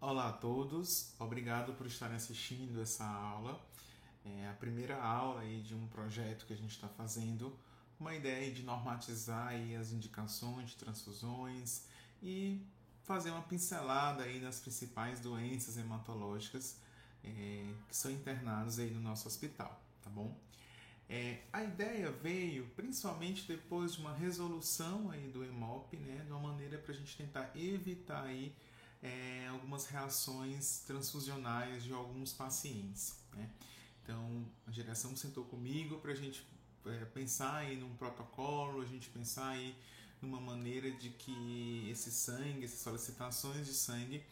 Olá a todos, obrigado por estarem assistindo essa aula. É a primeira aula aí de um projeto que a gente está fazendo, uma ideia de normatizar aí as indicações de transfusões e fazer uma pincelada aí nas principais doenças hematológicas que são internados aí no nosso hospital, tá bom? A ideia veio principalmente depois de uma resolução aí do EMOP, né, de uma maneira para a gente tentar evitar aí algumas reações transfusionais de alguns pacientes, né? Então a direção sentou comigo para a gente pensar aí num protocolo, a gente pensar aí numa maneira de que esse sangue, essas solicitações de sangue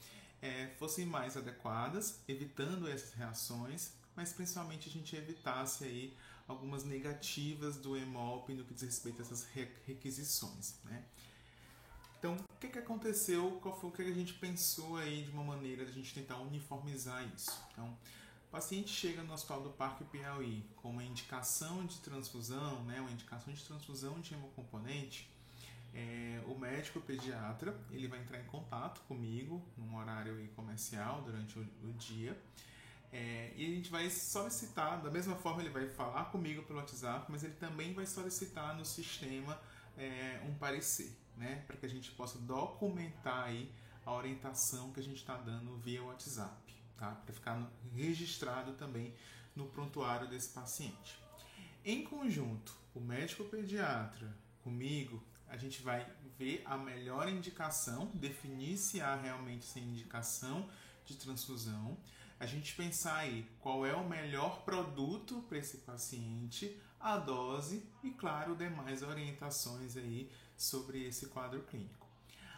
fossem mais adequadas, evitando essas reações, mas principalmente a gente evitasse aí algumas negativas do EMOP no que diz respeito a essas requisições, né? Então, o que aconteceu? Qual foi o que a gente pensou aí de uma maneira de a gente tentar uniformizar isso? Então, o paciente chega no Hospital do Parque Piauí com uma indicação de transfusão, né, uma indicação de transfusão de hemocomponente. O médico pediatra ele vai entrar em contato comigo num horário comercial durante o dia. E a gente vai solicitar, da mesma forma ele vai falar comigo pelo WhatsApp, mas ele também vai solicitar no sistema um parecer, né, para que a gente possa documentar aí a orientação que a gente está dando via WhatsApp, tá, para ficar registrado também no prontuário desse paciente. Em conjunto, o médico pediatra comigo, a gente vai ver a melhor indicação, definir se há realmente essa indicação de transfusão, a gente pensar aí qual é o melhor produto para esse paciente, a dose e, claro, demais orientações aí sobre esse quadro clínico.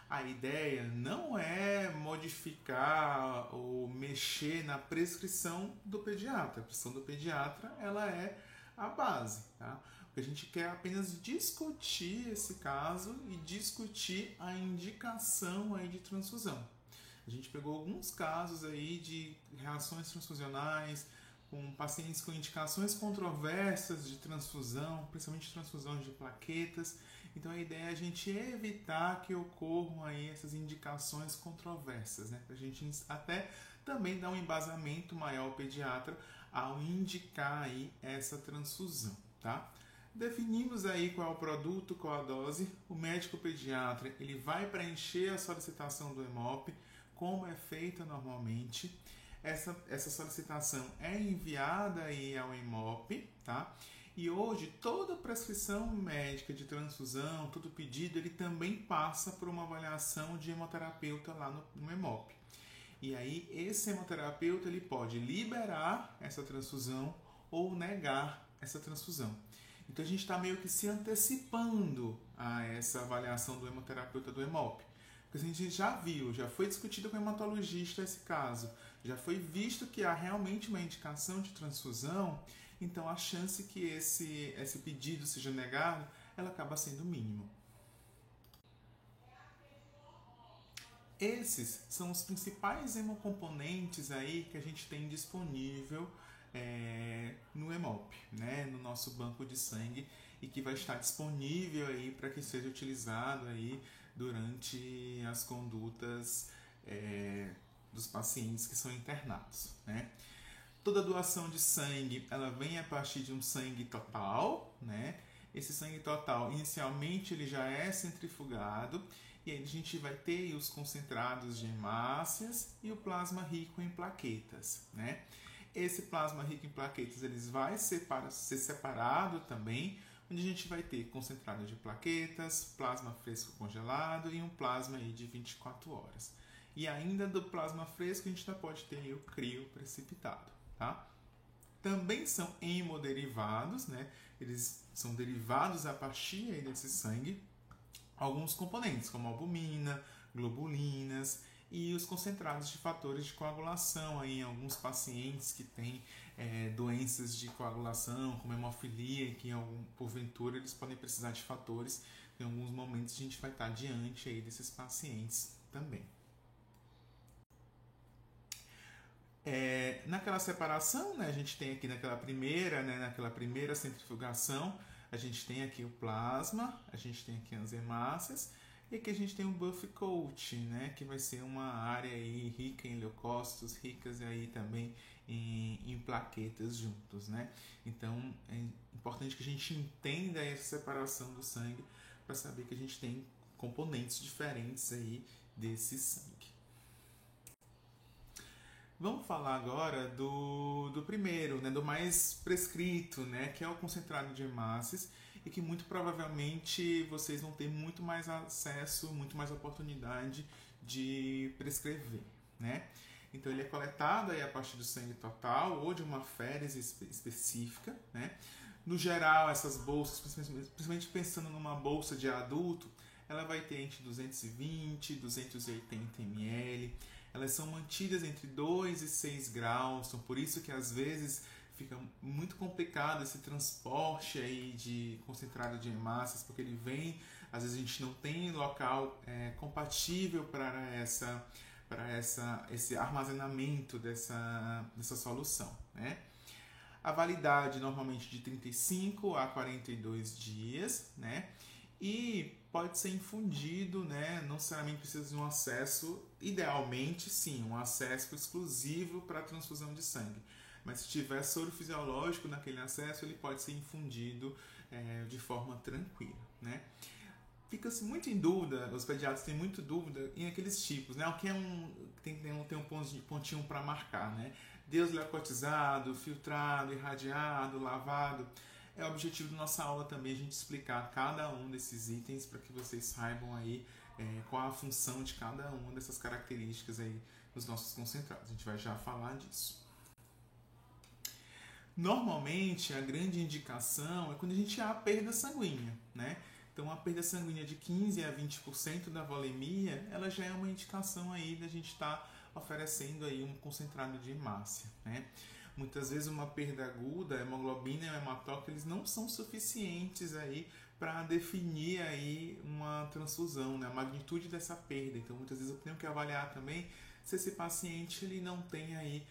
A ideia não é modificar ou mexer na prescrição do pediatra. A prescrição do pediatra ela é a base, tá? O que a gente quer é apenas discutir esse caso e discutir a indicação aí de transfusão. A gente pegou alguns casos aí de reações transfusionais com pacientes com indicações controversas de transfusão, principalmente transfusões de plaquetas. Então a ideia é a gente evitar que ocorram aí essas indicações controversas, né? Para a gente até também dar um embasamento maior ao pediatra ao indicar aí essa transfusão, tá? Definimos aí qual é o produto, qual a dose. O médico pediatra ele vai preencher a solicitação do EMOP, como é feita normalmente. Essa solicitação é enviada aí ao EMOP, tá? E hoje toda prescrição médica de transfusão, todo pedido, ele também passa por uma avaliação de hemoterapeuta lá no EMOP. E aí esse hemoterapeuta ele pode liberar essa transfusão ou negar essa transfusão. Então a gente está meio que se antecipando a essa avaliação do hemoterapeuta do EMOP. Porque a gente já viu, já foi discutido com o hematologista esse caso, já foi visto que há realmente uma indicação de transfusão, então a chance que esse pedido seja negado, ela acaba sendo mínima. Esses são os principais hemocomponentes aí que a gente tem disponível no EMOP, né, no nosso banco de sangue e que vai estar disponível aí para que seja utilizado aí durante as condutas dos pacientes que são internados, né? Toda doação de sangue ela vem a partir de um sangue total, né? Esse sangue total, inicialmente, ele já é centrifugado e aí a gente vai ter os concentrados de hemácias e o plasma rico em plaquetas, né? Esse plasma rico em plaquetas eles vai ser separado também, onde a gente vai ter concentrado de plaquetas, plasma fresco congelado e um plasma aí de 24 horas. E ainda do plasma fresco a gente ainda pode ter o crio precipitado, tá? Também são hemoderivados, né? Eles são derivados a partir aí desse sangue, alguns componentes, como albumina, globulinas e os concentrados de fatores de coagulação aí, em alguns pacientes que têm doenças de coagulação, como hemofilia, que porventura eles podem precisar de fatores. Em alguns momentos a gente vai estar diante aí desses pacientes também. Naquela separação, né, a gente tem aqui naquela primeira centrifugação, a gente tem aqui o plasma, a gente tem aqui as hemácias E aqui a gente tem um Buff Coat, né, que vai ser uma área aí rica em leucócitos, ricas aí também em plaquetas juntos, né? Então é importante que a gente entenda essa separação do sangue para saber que a gente tem componentes diferentes aí desse sangue. Vamos falar agora do primeiro, né, do mais prescrito, né, que é o concentrado de hemácias e que muito provavelmente vocês vão ter muito mais acesso, muito mais oportunidade de prescrever, né? Então ele é coletado aí a partir do sangue total ou de uma férise específica, né? No geral, essas bolsas, principalmente pensando numa bolsa de adulto, ela vai ter entre 220 e 280 ml. Elas são mantidas entre 2 e 6 graus, então por isso que às vezes fica muito complicado esse transporte aí de concentrado de hemácias, porque ele vem, às vezes a gente não tem local compatível para esse armazenamento dessa solução, né? A validade normalmente de 35 a 42 dias, né? E pode ser infundido, né? Não necessariamente precisa de um acesso, idealmente sim, um acesso exclusivo para a transfusão de sangue. Mas se tiver soro fisiológico naquele acesso, ele pode ser infundido de forma tranquila, né? Fica-se muito em dúvida, os pediatras têm muita dúvida em aqueles tipos, né? O que tem um pontinho para marcar, né? Desleucotizado, filtrado, irradiado, lavado. É o objetivo da nossa aula também a gente explicar cada um desses itens para que vocês saibam aí qual a função de cada uma dessas características aí dos nossos concentrados. A gente vai já falar disso. Normalmente, a grande indicação é quando a gente há perda sanguínea, né? Então, a perda sanguínea de 15 a 20% da volemia, ela já é uma indicação aí da gente estar oferecendo aí um concentrado de hemácia, né? Muitas vezes uma perda aguda, a hemoglobina e o hematócrito, eles não são suficientes aí para definir aí uma transfusão, né? A magnitude dessa perda. Então, muitas vezes eu tenho que avaliar também se esse paciente ele não tem aí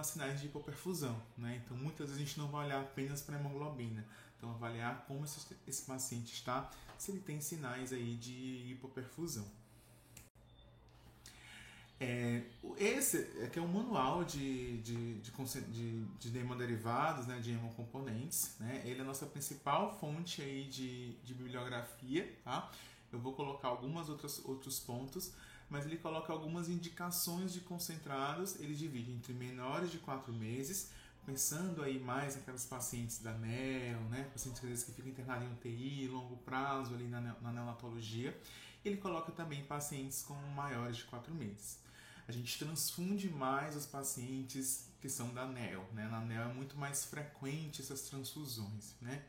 sinais de hipoperfusão, né? Então, muitas vezes a gente não vai olhar apenas para a hemoglobina. Então, avaliar como esse paciente está, se ele tem sinais aí de hipoperfusão. Esse aqui é um manual de hemoderivados, né, de hemocomponentes, né? Ele é a nossa principal fonte aí de bibliografia, tá? Eu vou colocar outros pontos, mas ele coloca algumas indicações de concentrados. Ele divide entre menores de 4 meses, pensando aí mais naquelas pacientes da NEO, né? Pacientes que ficam internados em UTI, longo prazo ali na neonatologia. Ele coloca também pacientes com maiores de 4 meses. A gente transfunde mais os pacientes que são da NEO, né? Na NEO é muito mais frequente essas transfusões, né?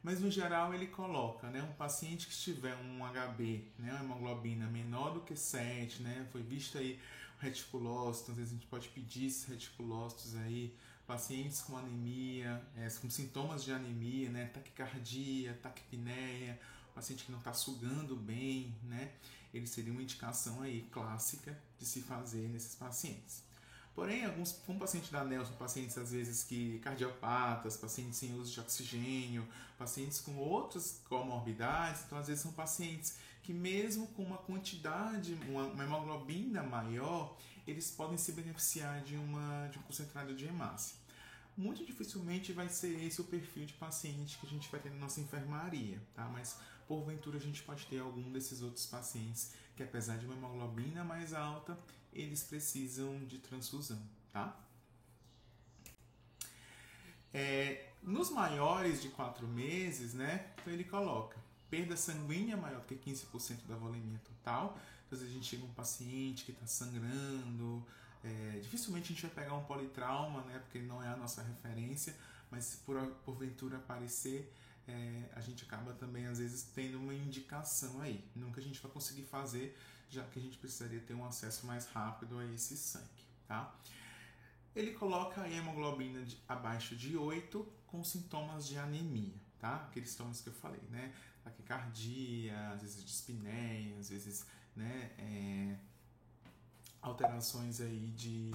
Mas no geral ele coloca, né, um paciente que tiver um HB, né, uma hemoglobina menor do que 7, né, foi visto aí reticulócitos, às vezes a gente pode pedir esses reticulócitos aí, pacientes com anemia, com sintomas de anemia, né, taquicardia, taquipneia, paciente que não está sugando bem, né, ele seria uma indicação aí clássica de se fazer nesses pacientes. Porém, como paciente da NEL, são pacientes às vezes que cardiopatas, pacientes sem uso de oxigênio, pacientes com outras comorbidades, então às vezes são pacientes que mesmo com uma quantidade, uma hemoglobina maior, eles podem se beneficiar de um concentrado de hemácia. Muito dificilmente vai ser esse o perfil de paciente que a gente vai ter na nossa enfermaria, tá? Mas porventura a gente pode ter algum desses outros pacientes que, apesar de uma hemoglobina mais alta, eles precisam de transfusão, tá? Nos maiores de 4 meses, né, então ele coloca perda sanguínea maior do que 15% da volemia total. Então, às vezes a gente chega um paciente que está sangrando, dificilmente a gente vai pegar um politrauma, né, porque ele não é a nossa referência, mas se porventura aparecer, a gente acaba também às vezes tendo uma indicação aí. Nunca a gente vai conseguir fazer, já que a gente precisaria ter um acesso mais rápido a esse sangue, tá? Ele coloca a hemoglobina abaixo de 8 com sintomas de anemia, tá? Aqueles sintomas que eu falei, né? Taquicardia, às vezes dispneia, às vezes, né, alterações aí de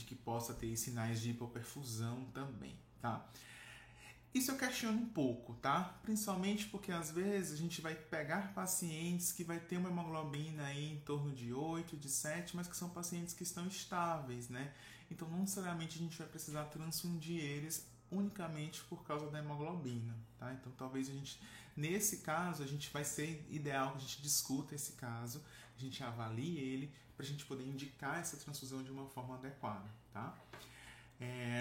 que possa ter sinais de hipoperfusão também, tá? Isso eu questiono um pouco, tá? Principalmente porque às vezes a gente vai pegar pacientes que vai ter uma hemoglobina aí em torno de 8, de 7, mas que são pacientes que estão estáveis, né? Então não necessariamente a gente vai precisar transfundir eles unicamente por causa da hemoglobina, tá? Então talvez a gente, nesse caso, a gente vai ser ideal que a gente discuta esse caso, a gente avalie ele para a gente poder indicar essa transfusão de uma forma adequada, tá?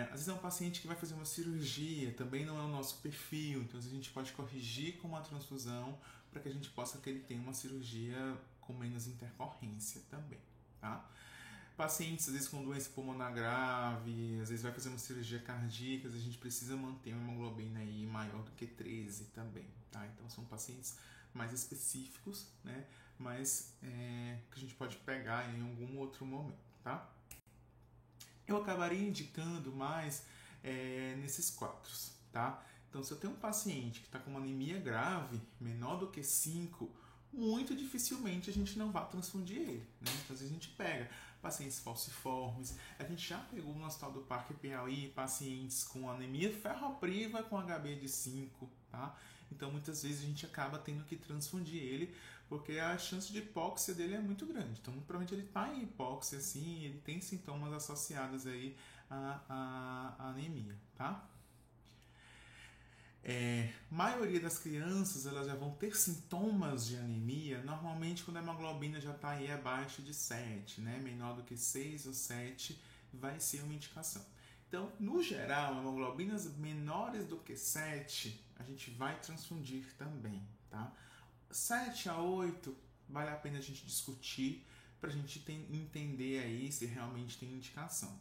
Às vezes é um paciente que vai fazer uma cirurgia, também não é o nosso perfil, então a gente pode corrigir com uma transfusão para que a gente possa que ele tenha uma cirurgia com menos intercorrência também, tá? Pacientes, às vezes, com doença pulmonar grave, às vezes vai fazer uma cirurgia cardíaca, a gente precisa manter uma hemoglobina aí maior do que 13 também, tá? Então são pacientes mais específicos, né? Mas que a gente pode pegar em algum outro momento, tá? Eu acabaria indicando mais nesses quadros, tá? Então, se eu tenho um paciente que está com uma anemia grave, menor do que 5, muito dificilmente a gente não vai transfundir ele, né? Então, às vezes a gente pega pacientes falciformes, a gente já pegou no Hospital do Parque Piauí pacientes com anemia ferropriva com HB de 5, tá? Então, muitas vezes a gente acaba tendo que transfundir ele porque a chance de hipóxia dele é muito grande. Então, provavelmente ele está em hipóxia, assim, ele tem sintomas associados aí à anemia, tá? Maioria das crianças elas já vão ter sintomas de anemia normalmente quando a hemoglobina já está aí abaixo de 7, né? Menor do que 6 ou 7 vai ser uma indicação. Então, no geral, hemoglobinas menores do que 7 a gente vai transfundir também, tá? 7 a 8 vale a pena a gente discutir para a gente entender aí se realmente tem indicação.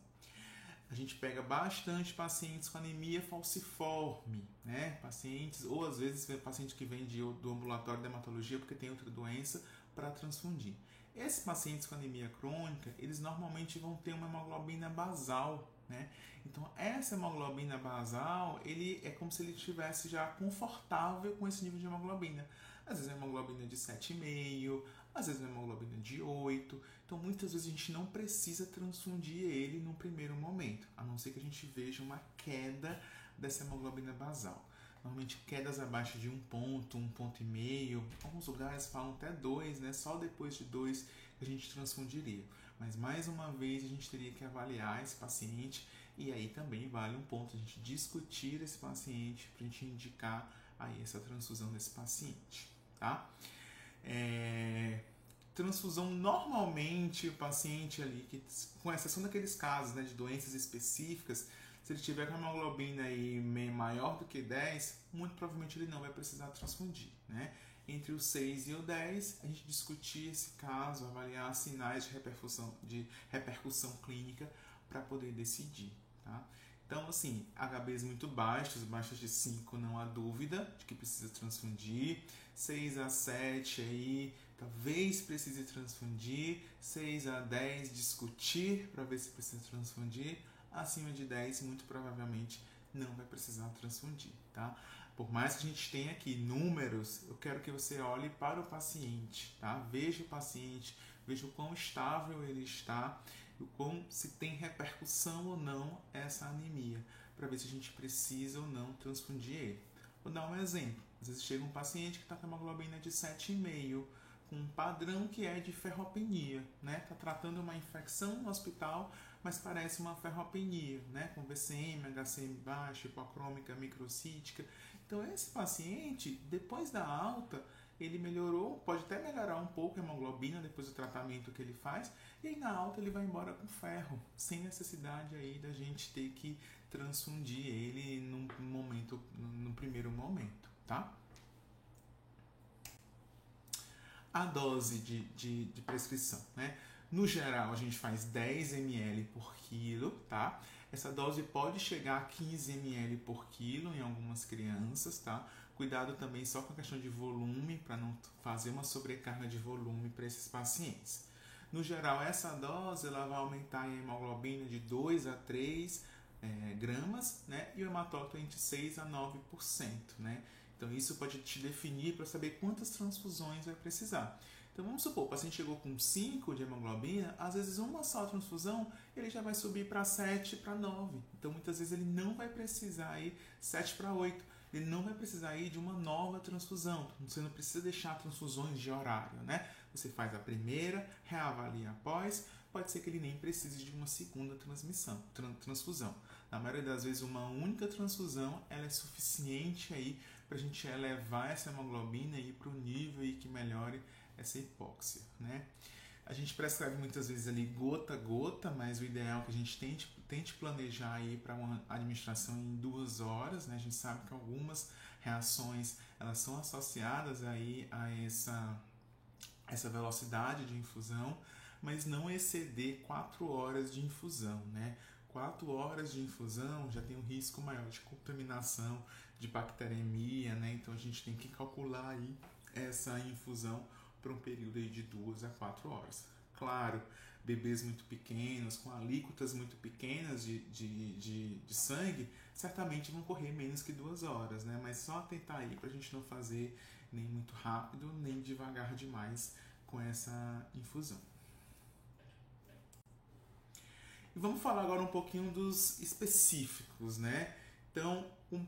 A gente pega bastante pacientes com anemia falciforme, né? Pacientes, ou às vezes paciente que vem do ambulatório de hematologia porque tem outra doença para transfundir. Esses pacientes com anemia crônica, eles normalmente vão ter uma hemoglobina basal, né? Então, essa hemoglobina basal, ele é como se ele estivesse já confortável com esse nível de hemoglobina. Às vezes é uma hemoglobina de 7,5, às vezes é uma hemoglobina de 8. Então, muitas vezes a gente não precisa transfundir ele no primeiro momento, a não ser que a gente veja uma queda dessa hemoglobina basal. Normalmente quedas abaixo de 1 ponto, 1,5 ponto, alguns lugares falam até 2, né? Só depois de 2 a gente transfundiria. Mas mais uma vez a gente teria que avaliar esse paciente e aí também vale um ponto a gente discutir esse paciente para a gente indicar aí essa transfusão desse paciente, tá? Transfusão normalmente o paciente ali, que, com exceção daqueles casos, né, de doenças específicas, se ele tiver com a hemoglobina aí maior do que 10, muito provavelmente ele não vai precisar transfundir, né? Entre o 6 e o 10, a gente discutir esse caso, avaliar sinais de repercussão clínica para poder decidir, tá? Então, assim, HBs muito baixos, baixos de 5 não há dúvida de que precisa transfundir, 6 a 7 aí, talvez precise transfundir, 6 a 10 discutir para ver se precisa transfundir, acima de 10 muito provavelmente não vai precisar transfundir, tá? Por mais que a gente tenha aqui números, eu quero que você olhe para o paciente, tá? Veja o paciente, veja o quão estável ele está, o quão se tem repercussão ou não essa anemia, para ver se a gente precisa ou não transfundir ele. Vou dar um exemplo. Às vezes chega um paciente que está com uma hemoglobina de 7,5, com um padrão que é de ferropenia, né? Está tratando uma infecção no hospital, mas parece uma ferropenia, né? Com VCM, HCM baixo, hipocrômica, microcítica. Então, esse paciente, depois da alta, ele melhorou, pode até melhorar um pouco a hemoglobina depois do tratamento que ele faz, e aí na alta ele vai embora com ferro, sem necessidade aí da gente ter que transfundir ele no primeiro momento, tá? A dose de prescrição, né? No geral, a gente faz 10 ml por quilo, tá? Essa dose pode chegar a 15 ml por quilo em algumas crianças, tá? Cuidado também só com a questão de volume, para não fazer uma sobrecarga de volume para esses pacientes. No geral, essa dose ela vai aumentar a hemoglobina de 2 a 3 gramas, né? E o hematócrito entre 6 a 9%, né? Então, isso pode te definir para saber quantas transfusões vai precisar. Então vamos supor, o paciente chegou com 5 de hemoglobina, às vezes uma só transfusão, ele já vai subir para 7, para 9. Então muitas vezes ele não vai precisar ir 7 para 8. Ele não vai precisar ir de uma nova transfusão. Você não precisa deixar transfusões de horário, né? Você faz a primeira, reavalia após, pode ser que ele nem precise de uma segunda transfusão. Na maioria das vezes, uma única transfusão ela é suficiente aí para a gente elevar essa hemoglobina e ir para o nível aí que melhore essa hipóxia, né? A gente prescreve muitas vezes ali gota a gota, mas o ideal é que a gente tente planejar aí para uma administração em 2 horas, né? A gente sabe que algumas reações elas são associadas aí a essa velocidade de infusão, mas não exceder 4 horas de infusão, né? 4 horas de infusão já tem um risco maior de contaminação, de bacteremia, né? Então a gente tem que calcular aí essa infusão para um período aí de 2 a 4 horas. Claro, bebês muito pequenos, com alíquotas muito pequenas de sangue, certamente vão correr menos que 2 horas, né? Mas só tentar aí para a gente não fazer nem muito rápido, nem devagar demais com essa infusão. E vamos falar agora um pouquinho dos específicos, né? Então,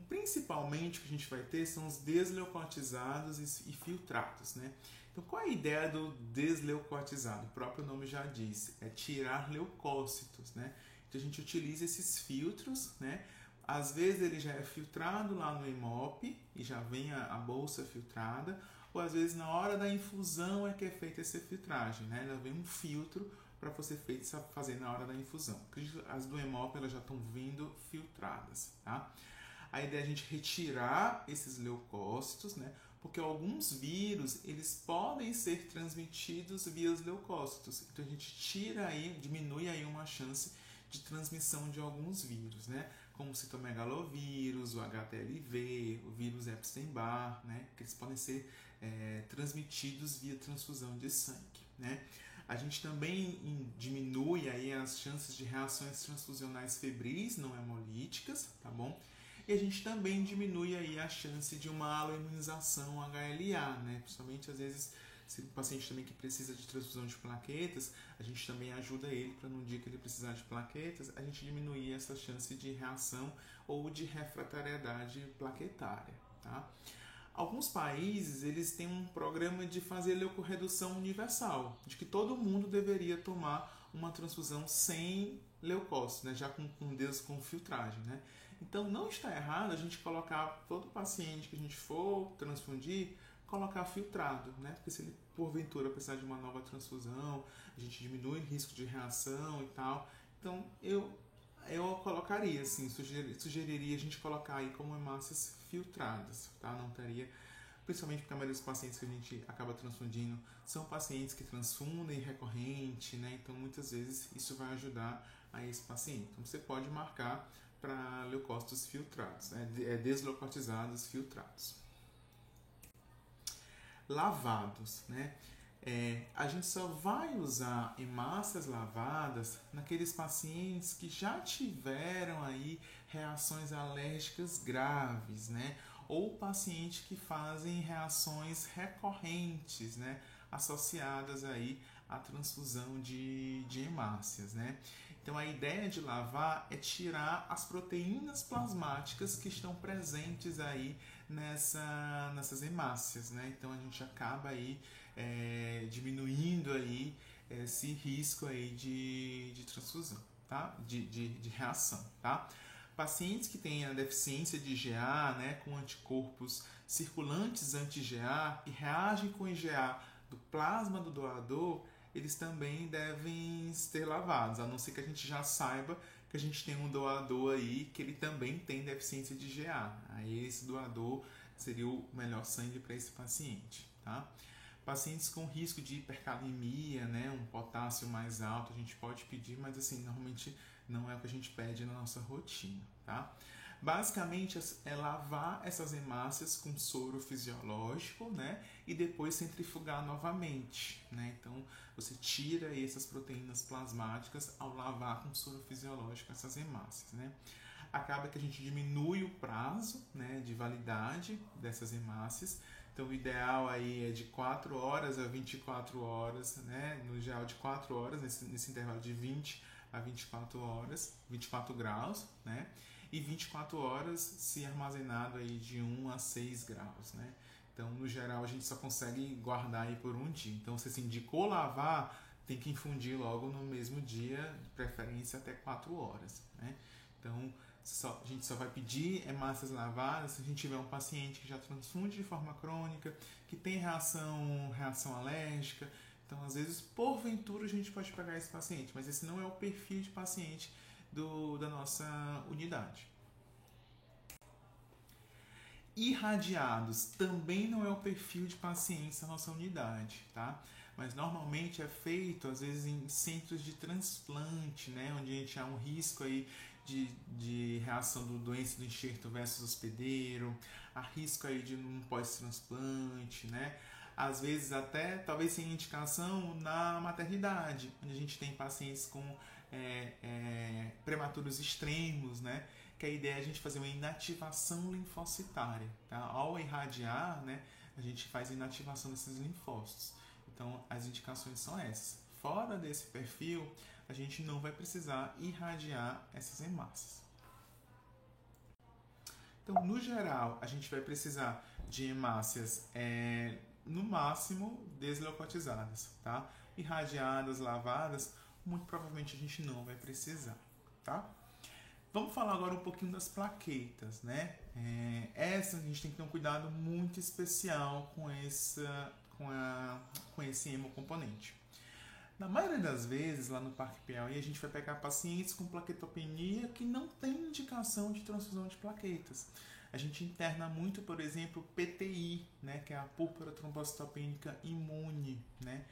principalmente o que a gente vai ter são os desleucotizados e filtrados, né? Então, qual é a ideia do desleucotizado? O próprio nome já diz, é tirar leucócitos, né? Então, a gente utiliza esses filtros, né? Às vezes ele já é filtrado lá no hemop e já vem a bolsa filtrada, ou às vezes na hora da infusão é que é feita essa filtragem, né? Já vem um filtro para você fazer na hora da infusão. As do hemop elas já estão vindo filtradas, tá? A ideia é a gente retirar esses leucócitos, né? Porque alguns vírus, eles podem ser transmitidos via os leucócitos. Então a gente diminui aí uma chance de transmissão de alguns vírus, né? Como o citomegalovírus, o HTLV, o vírus Epstein-Barr, né? Que eles podem ser transmitidos via transfusão de sangue, né? A gente também diminui aí as chances de reações transfusionais febris não hemolíticas, tá bom? E a gente também diminui aí a chance de uma aloimunização HLA, né? Principalmente às vezes se o paciente também que precisa de transfusão de plaquetas, a gente também ajuda ele para no dia que ele precisar de plaquetas, a gente diminuir essa chance de reação ou de refratariedade plaquetária, tá? Alguns países, eles têm um programa de fazer leucorredução universal, de que todo mundo deveria tomar uma transfusão sem leucócitos, né? Já com filtragem, né? Então, não está errado a gente colocar todo paciente que a gente for transfundir, colocar filtrado, né? Porque se ele, porventura, precisar de uma nova transfusão, a gente diminui o risco de reação e tal. Então, eu colocaria, assim, sugeriria a gente colocar aí como hemácias filtradas, tá? Não teria, principalmente porque a maioria dos pacientes que a gente acaba transfundindo são pacientes que transfundem recorrente, né? Então, muitas vezes, isso vai ajudar a esse paciente. Então, você pode marcar para leucócitos filtrados, né? Desleucotizados filtrados. Lavados, né? A gente só vai usar hemácias lavadas naqueles pacientes que já tiveram aí reações alérgicas graves, né? Ou pacientes que fazem reações recorrentes, né? Associadas aí à transfusão de hemácias, né? Então a ideia de lavar é tirar as proteínas plasmáticas que estão presentes aí nessas hemácias, né? Então a gente acaba aí diminuindo aí esse risco aí de transfusão, tá? De reação, tá? Pacientes que têm a deficiência de IgA, né, com anticorpos circulantes anti-IgA e reagem com IgA do plasma do doador, eles também devem ser lavados, a não ser que a gente já saiba que a gente tem um doador aí que ele também tem deficiência de IgA. Aí esse doador seria o melhor sangue para esse paciente, tá? Pacientes com risco de hipercalemia, né, um potássio mais alto, a gente pode pedir, mas assim, normalmente não é o que a gente pede na nossa rotina, tá? Basicamente é lavar essas hemácias com soro fisiológico, né? E depois centrifugar novamente, né? Então você tira essas proteínas plasmáticas ao lavar com soro fisiológico essas hemácias, né? Acaba que a gente diminui o prazo, né, de validade dessas hemácias. Então Então, o ideal aí é de 4 horas a 24 horas, né? No geral, de 4 horas, nesse intervalo de 20 a 24 horas, 24 graus, né? E 24 horas se armazenado aí de 1 a 6 graus, né? Então, no geral, a gente só consegue guardar aí por um dia. Então, se você indicou lavar, tem que infundir logo no mesmo dia, de preferência até 4 horas, né? Então, a gente só vai pedir massas lavadas se a gente tiver um paciente que já transfunde de forma crônica, que tem reação alérgica. Então, às vezes, porventura, a gente pode pegar esse paciente, mas esse não é o perfil de paciente da nossa unidade. Irradiados também não é o perfil de pacientes da nossa unidade, tá? Mas normalmente é feito, às vezes, em centros de transplante, né? Onde a gente há um risco aí de reação do doença do enxerto versus hospedeiro, há risco aí de um pós-transplante, né? Às vezes até, talvez sem indicação, na maternidade, onde a gente tem pacientes com prematuros extremos, né? Que a ideia é a gente fazer uma inativação linfocitária, tá? Ao irradiar, né, a gente faz a inativação desses linfócitos. Então, as indicações são essas. Fora desse perfil, a gente não vai precisar irradiar essas hemácias. Então, no geral, a gente vai precisar de hemácias, no máximo, desleucotizadas, tá? Irradiadas, lavadas, muito provavelmente a gente não vai precisar, tá? Vamos falar agora um pouquinho das plaquetas, né? Essa a gente tem que ter um cuidado muito especial com esse hemocomponente. Na maioria das vezes, lá no Parque Piauí, a gente vai pegar pacientes com plaquetopenia que não tem indicação de transfusão de plaquetas. A gente interna muito, por exemplo, PTI, né? Que é a púrpura trombocitopênica imune, né?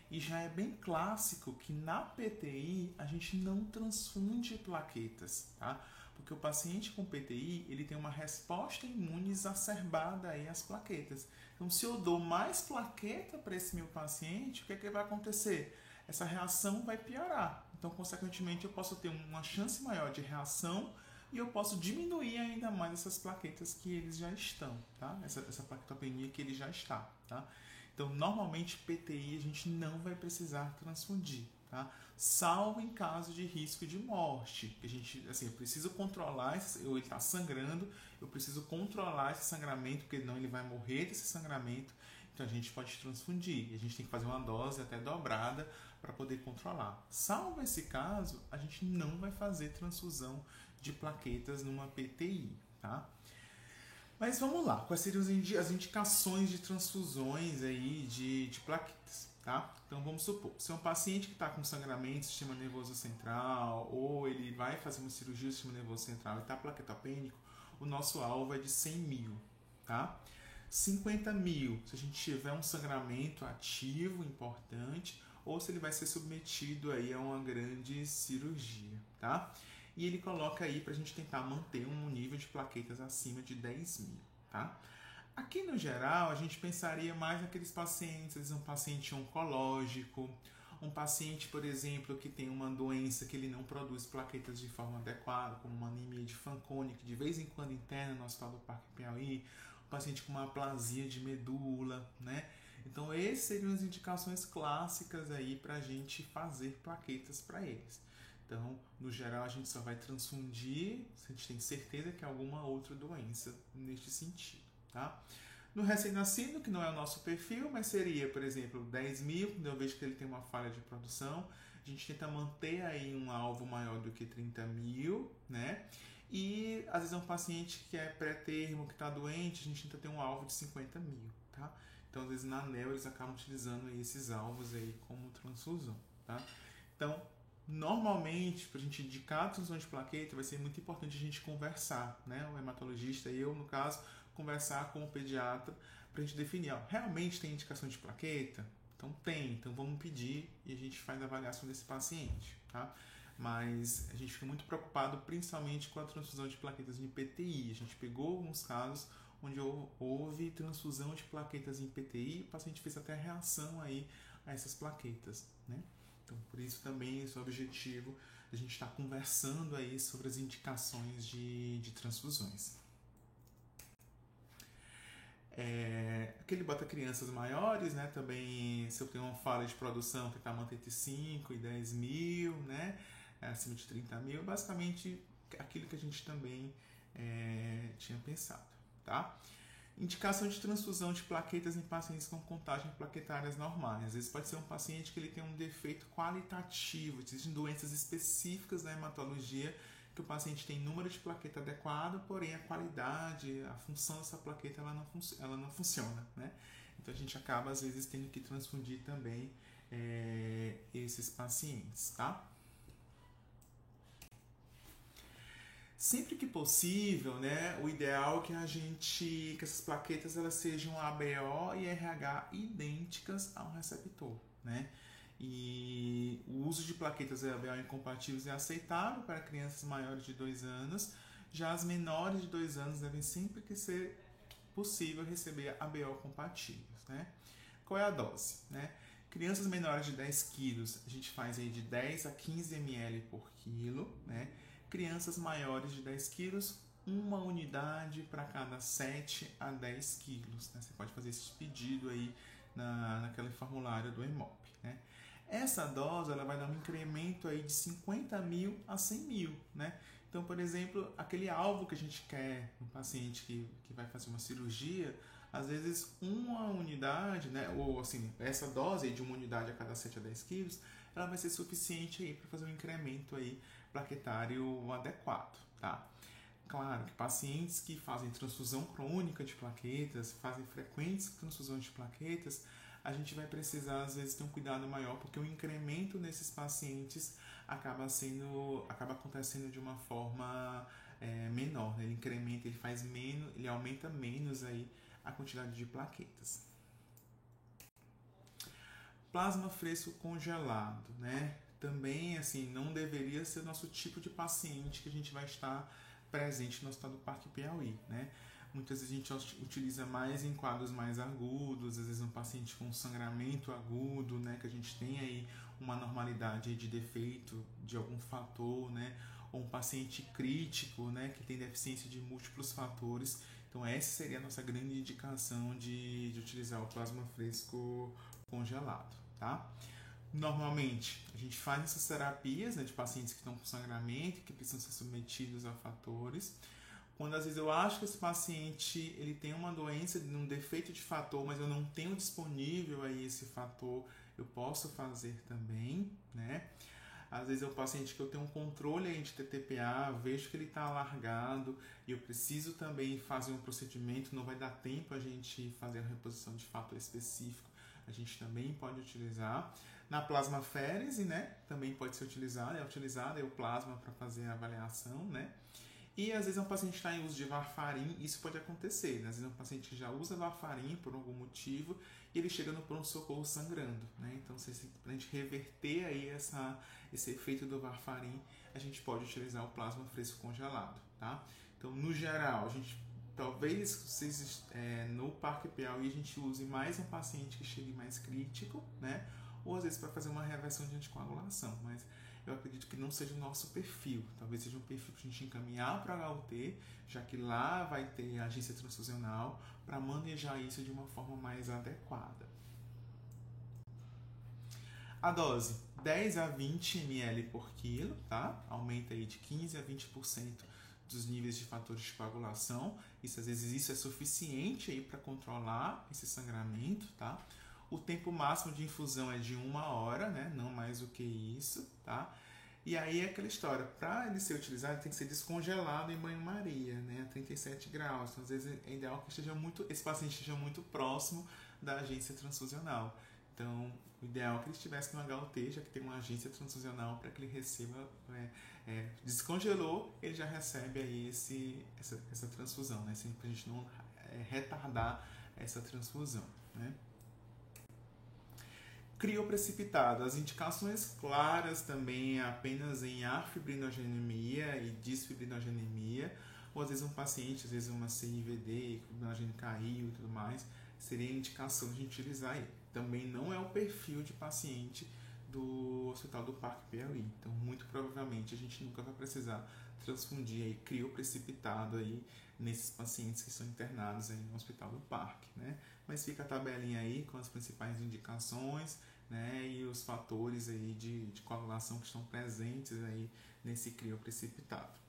E já é bem clássico que na PTI a gente não transfunde plaquetas, tá? Porque o paciente com PTI, ele tem uma resposta imune exacerbada aí às plaquetas. Então, se eu dou mais plaqueta para esse meu paciente, o que é que vai acontecer? Essa reação vai piorar. Então, consequentemente, eu posso ter uma chance maior de reação e eu posso diminuir ainda mais essas plaquetas que eles já estão, tá? Essa plaquetopenia que ele já está, tá? Então, normalmente, PTI a gente não vai precisar transfundir, tá? Salvo em caso de risco de morte. A gente, assim, eu preciso controlar, ele está sangrando, eu preciso controlar esse sangramento, porque senão ele vai morrer desse sangramento. Então, a gente pode transfundir. A gente tem que fazer uma dose até dobrada para poder controlar. Salvo esse caso, a gente não vai fazer transfusão de plaquetas numa PTI, tá? Mas vamos lá, quais seriam as indicações de transfusões aí de plaquetas, tá? Então vamos supor, se é um paciente que está com sangramento do sistema nervoso central ou ele vai fazer uma cirurgia do sistema nervoso central e está plaquetopênico, o nosso alvo é de 100 mil, tá? 50 mil, se a gente tiver um sangramento ativo importante ou se ele vai ser submetido aí a uma grande cirurgia, tá? E ele coloca aí para a gente tentar manter um nível de plaquetas acima de 10 mil, tá? Aqui no geral, a gente pensaria mais naqueles pacientes, um paciente oncológico, um paciente, por exemplo, que tem uma doença que ele não produz plaquetas de forma adequada, como uma anemia de Fanconi, que de vez em quando interna no Hospital do Parque Piauí, um paciente com uma aplasia de medula, né? Então, essas seriam as indicações clássicas aí para a gente fazer plaquetas para eles. Então, no geral, a gente só vai transfundir se a gente tem certeza que é alguma outra doença neste sentido, tá? No recém-nascido, que não é o nosso perfil, mas seria, por exemplo, 10 mil, quando eu vejo que ele tem uma falha de produção, a gente tenta manter aí um alvo maior do que 30 mil, né? E, às vezes, é um paciente que é pré-termo, que está doente, a gente tenta ter um alvo de 50 mil, tá? Então, às vezes, na ANEL, eles acabam utilizando aí esses alvos aí como transfusão, tá? Então, normalmente, para a gente indicar a transfusão de plaqueta, vai ser muito importante a gente conversar, né? O hematologista e eu, no caso, conversar com o pediatra para a gente definir, ó, realmente tem indicação de plaqueta? Então tem, então vamos pedir e a gente faz a avaliação desse paciente, tá? Mas a gente fica muito preocupado principalmente com a transfusão de plaquetas em PTI. A gente pegou alguns casos onde houve transfusão de plaquetas em PTI, o paciente fez até reação aí a essas plaquetas, né? Então, por isso também esse é o objetivo de a gente estar conversando aí sobre as indicações de transfusões. Aquele bota crianças maiores, né? Também, se eu tenho uma falha de produção, tentar manter entre 5 e 10 mil, né? Acima de 30 mil, basicamente aquilo que a gente também tinha pensado, tá? Indicação de transfusão de plaquetas em pacientes com contagem plaquetárias normais. Às vezes pode ser um paciente que ele tem um defeito qualitativo, existem doenças específicas na hematologia que o paciente tem número de plaqueta adequado, porém a qualidade, a função dessa plaqueta ela não funciona, né? Então a gente acaba às vezes tendo que transfundir também esses pacientes, tá? Sempre que possível, né, o ideal é que essas plaquetas elas sejam ABO e RH idênticas ao receptor, né? E o uso de plaquetas ABO incompatíveis é aceitável para crianças maiores de 2 anos, já as menores de 2 anos devem sempre que ser possível receber ABO compatíveis, né? Qual é a dose, né? Crianças menores de 10 quilos, a gente faz aí de 10 a 15 ml por quilo, né? Crianças maiores de 10 quilos, uma unidade para cada 7 a 10 quilos. Né? Você pode fazer esse pedido aí naquele formulário do EMOP. Né? Essa dose ela vai dar um incremento aí de 50 mil a 100 mil. Né? Então, por exemplo, aquele alvo que a gente quer, um paciente que vai fazer uma cirurgia, às vezes uma unidade, né? Ou assim, essa dose aí de uma unidade a cada 7 a 10 quilos, ela vai ser suficiente aí para fazer um incremento aí plaquetário adequado, tá? Claro que pacientes que fazem transfusão crônica de plaquetas, fazem frequentes transfusões de plaquetas, a gente vai precisar às vezes ter um cuidado maior, porque o incremento nesses pacientes acaba acontecendo de uma forma menor, né? Ele aumenta menos aí a quantidade de plaquetas. Plasma fresco congelado, né? Também, assim, não deveria ser o nosso tipo de paciente que a gente vai estar presente no Hospital do Parque Piauí, né? Muitas vezes a gente utiliza mais em quadros mais agudos, às vezes um paciente com sangramento agudo, né? Que a gente tem aí uma normalidade de defeito de algum fator, né? Ou um paciente crítico, né? Que tem deficiência de múltiplos fatores. Então essa seria a nossa grande indicação de utilizar o plasma fresco congelado, tá? Normalmente, a gente faz essas terapias, né, de pacientes que estão com sangramento, que precisam ser submetidos a fatores. Quando às vezes eu acho que esse paciente ele tem uma doença, um defeito de fator, mas eu não tenho disponível aí esse fator, eu posso fazer também, né? Às vezes é um paciente que eu tenho um controle aí de TTPA, vejo que ele está alargado e eu preciso também fazer um procedimento, não vai dar tempo a gente fazer a reposição de fator específico, a gente também pode utilizar. Na plasmaférese, né, também pode ser utilizado o plasma para fazer a avaliação, né? E às vezes um paciente está em uso de varfarin, isso pode acontecer, né? Às vezes um paciente que já usa varfarin por algum motivo e ele chega no pronto-socorro sangrando, né? Então, para a gente reverter aí esse efeito do varfarin, a gente pode utilizar o plasma fresco congelado, tá? Então, no geral, a gente talvez no Parque Piauí a gente use mais um paciente que chegue mais crítico, né? Ou às vezes para fazer uma reversão de anticoagulação, mas eu acredito que não seja o nosso perfil. Talvez seja um perfil para a gente encaminhar para a HUT, já que lá vai ter a agência transfusional para manejar isso de uma forma mais adequada. A dose, 10 a 20 ml por quilo, tá? Aumenta aí de 15 a 20% dos níveis de fatores de coagulação. Isso às vezes isso é suficiente aí para controlar esse sangramento, tá? O tempo máximo de infusão é de 1 hora, né? Não mais do que isso, tá? E aí é aquela história, para ele ser utilizado, ele tem que ser descongelado em banho-maria, né? A 37 graus. Então, às vezes é ideal que esse paciente esteja muito próximo da agência transfusional. Então, o ideal é que ele estivesse no HUT, já que tem uma agência transfusional, para que ele receba, descongelou, ele já recebe aí essa transfusão, né? Sempre para a gente não retardar essa transfusão, né? Crioprecipitado. As indicações claras também apenas em afibrinogenemia e disfibrinogenemia, ou às vezes um paciente, às vezes uma CIVD, que o fibrinogênio caiu e tudo mais, seria a indicação de utilizar ele. Também não é o perfil de paciente do Hospital do Parque Piauí. Então, muito provavelmente, a gente nunca vai precisar transfundir aí crioprecipitado aí nesses pacientes que são internados aí no Hospital do Parque, né? Mas fica a tabelinha aí com as principais indicações, né? E os fatores aí de coagulação que estão presentes aí nesse crioprecipitado.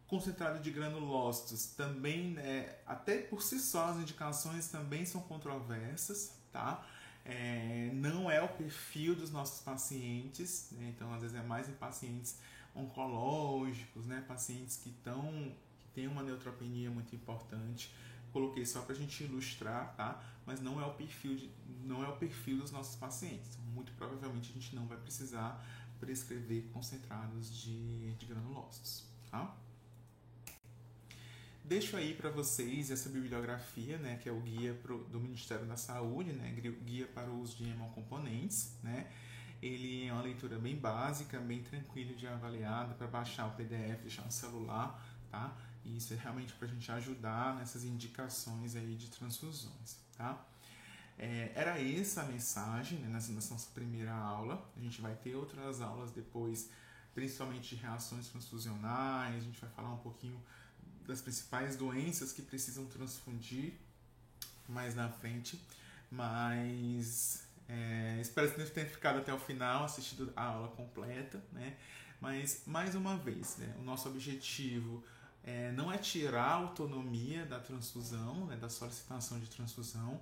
Concentrado de granulócitos também, né, até por si só as indicações também são controversas, tá? Não é o perfil dos nossos pacientes, né? Então às vezes é mais em pacientes oncológicos, né? Pacientes que têm uma neutropenia muito importante. Coloquei só para a gente ilustrar, tá? Mas não é o perfil dos nossos pacientes. Muito provavelmente a gente não vai precisar prescrever concentrados de granulócitos, tá? Deixo aí para vocês essa bibliografia, né, que é o guia do Ministério da Saúde, né, guia para o uso de hemocomponentes, né. Ele é uma leitura bem básica, bem tranquilo de avaliar, dá para baixar o PDF, deixar no celular, tá? E isso é realmente para a gente ajudar nessas indicações aí de transfusões, tá? Era essa a mensagem, né, nessa nossa primeira aula. A gente vai ter outras aulas depois, principalmente de reações transfusionais, a gente vai falar um pouquinho das principais doenças que precisam transfundir mais na frente, mas espero que tenha ficado até o final, assistido a aula completa, né? Mas, mais uma vez, né, o nosso objetivo não é tirar a autonomia da transfusão, né, da solicitação de transfusão.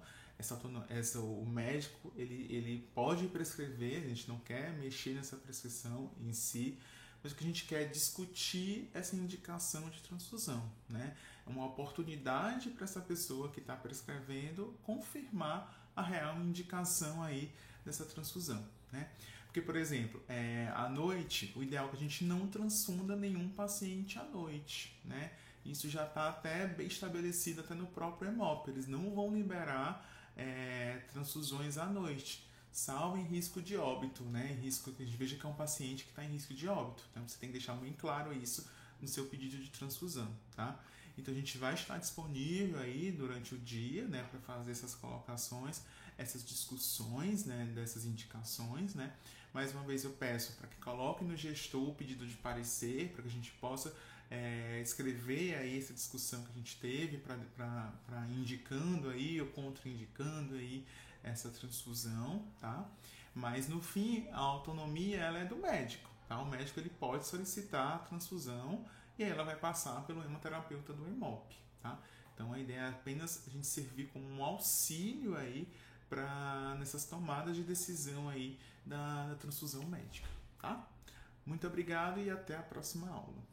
O médico ele pode prescrever, a gente não quer mexer nessa prescrição em si, mas o que a gente quer é discutir essa indicação de transfusão, né? É uma oportunidade para essa pessoa que está prescrevendo confirmar a real indicação aí dessa transfusão, né? Porque, por exemplo, à noite, o ideal é que a gente não transfunda nenhum paciente à noite, né? Isso já está até bem estabelecido até no próprio EMOP. Eles não vão liberar transfusões à noite, salvo em risco de óbito, né? Risco que a gente veja que é um paciente que está em risco de óbito. Então você tem que deixar bem claro isso no seu pedido de transfusão, tá? Então a gente vai estar disponível aí durante o dia, né, para fazer essas colocações, essas discussões, né, dessas indicações, né? Mais uma vez eu peço para que coloque no gestor o pedido de parecer, para que a gente possa escrever aí essa discussão que a gente teve, para indicando aí ou contraindicando aí essa transfusão, tá? Mas no fim a autonomia ela é do médico, tá? O médico ele pode solicitar a transfusão e aí ela vai passar pelo hemoterapeuta do EMOP, tá? Então a ideia é apenas a gente servir como um auxílio aí nessas tomadas de decisão aí da transfusão médica, tá? Muito obrigado e até a próxima aula.